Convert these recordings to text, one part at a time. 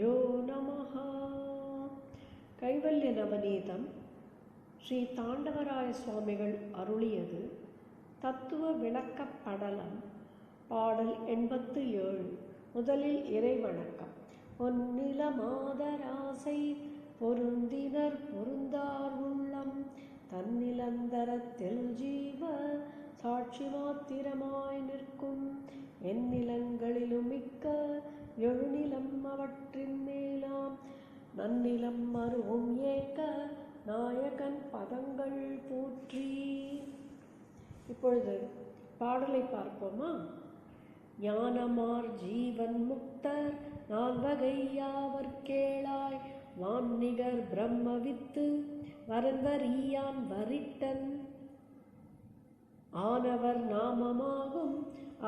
ஸ்ரீகுருभ्यो நமः. கைவல்ய நவநீதம் ஸ்ரீ தாண்டவராய சுவாமிகள் அருளியது. தத்துவ விளக்கப் படலம். பாடல் 87. முதலில் இறைவணக்கம். பொன்னில மாதராசை பொருந்தினர் பொருந்தார் உள்ளம் தன்னிலந்தரத்தில் ஜீவ சாட்சி மாத்திரமாய் நிற்கும் எந்நிலங்களிலும் மிக்க எழுநிலம் அவற்றின் மேலாம் நன்னிலம் மருவும் ஏக நாயகன் பதங்கள் போற்றி. இப்பொழுது பாடலை பார்ப்போமா? ஞானமார் ஜீவன் முக்தர் நால்வகை யாவர் கேளாய் வான்நிகர் பிரம்மவித்து வரந்தறியான் வரிட்டன் ஆனவர் நாமமாகும்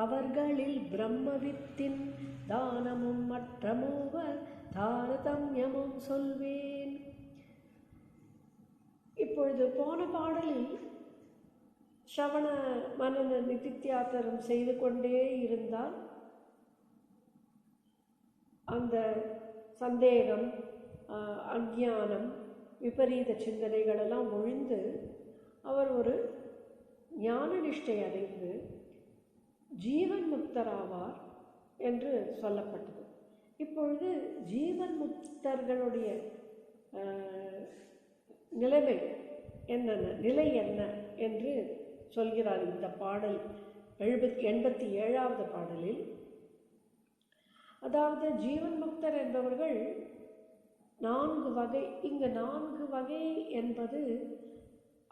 அவர்களில் பிரம்மவித்தின் தானமும் மற்ற மூவர் தாரதமியமும் சொல்வேன். இப்பொழுது போன பாடலில் ஸ்ரவண மனன நிதித்தியாசனம் செய்து கொண்டே இருந்தால் அந்த சந்தேகம், அஞ்ஞானம், விபரீத சிந்தனைகளெல்லாம் ஒழிந்து அவர் ஒரு ஞான நிஷ்டை அடைந்து ஜீவன் முக்தராவார் என்று சொல்லப்பட்டது. இப்பொழுது ஜீவன் முக்தர்களுடைய நிலை என்ன என்று சொல்கிறார் இந்த பாடல் 87வது பாடலில். அதாவது ஜீவன் முக்தர் என்பவர்கள் 4 வகை. இங்கு 4 வகை என்பது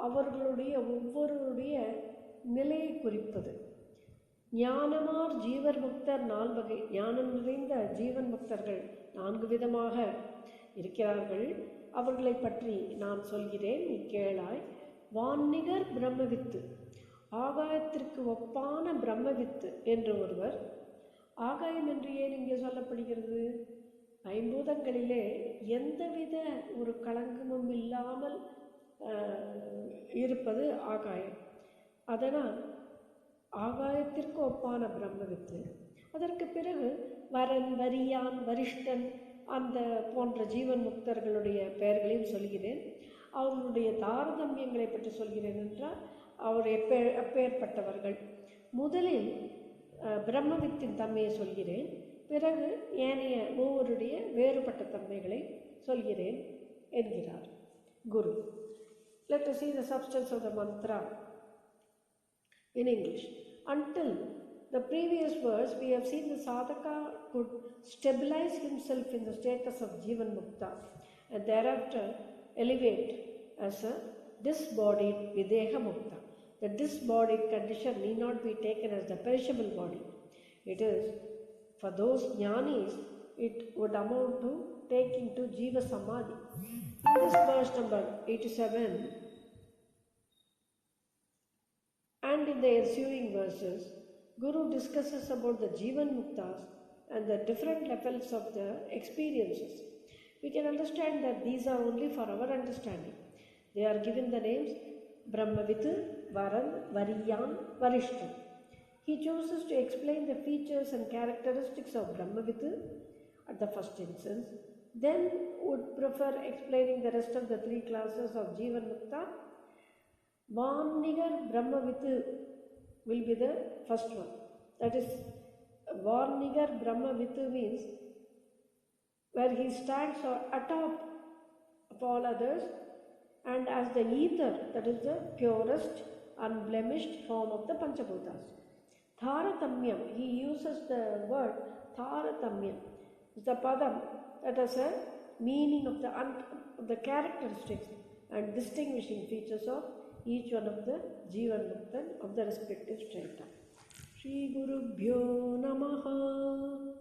அவர்களுடைய ஒவ்வொருடைய நிலையை குறிப்பது. ஞானமார் ஜீவர் முக்தர் 4 வகை. ஞானம் நிறைந்த ஜீவன் முக்தர்கள் 4 விதமாக இருக்கிறார்கள். அவர்களை பற்றி நான் சொல்கிறேன், நீ கேளாய். வான்நிகர் பிரம்மவித்து, ஆகாயத்திற்கு ஒப்பான பிரம்மவித்து என்று ஒருவர். ஆகாயம் என்று ஏன் இங்கே சொல்லப்படுகிறது? ஐம்பூதங்களிலே எந்தவித ஒரு களங்கமும் இல்லாமல் இருப்பது ஆகாயம். அதனால் ஆகாயத்திற்கு ஒப்பான பிரம்மவித்து. அதற்கு பிறகு வரன், வரியான், வரிஷ்டன் அந்த போன்ற ஜீவன் முக்தர்களுடைய பெயர்களையும் சொல்கிறேன். அவர்களுடைய தாரதமியங்களை பற்றி சொல்கிறேன் என்றால் அவர் எப்பேற்பட்டவர்கள். முதலில் பிரம்மவித்தின் தன்மையை சொல்கிறேன், பிறகு ஏனைய மூவருடைய வேறுபட்ட தன்மைகளை சொல்கிறேன் என்கிறார் குரு. Let us see the substance of the mantra in English. Until the previous verse, we have seen the sadhaka could stabilize himself in the status of Jivan Mukta and thereafter elevate as a disbodied Videha Mukta. The disbodied condition need not be taken as the perishable body. It is, for those jnanis, it would amount to taking to Jiva Samadhi. In this verse number 87 and in the ensuing verses, Guru discusses about the Jivan Muktas and the different levels of the experiences. We can understand that these are only for our understanding. They are given the names Brahmavit, Varan, Variyan, Varishtan. He chooses to explain the features and characteristics of Brahmavit at the first instance, then would prefer explaining the rest of the 3 classes of Jivan Mukta. Varnigar Brahmavit will be the first one. That is, Varnigar Brahmavit means where he stands atop of all others and as the ether, that is the purest, unblemished form of the Panchabhutas. Tharatamyam, he uses the word Tharatamyam. It's the padam that has a meaning of the characteristics and distinguishing features of each one of the Jivan Muktan of the respective strata. Shri Gurubhyo Namaha.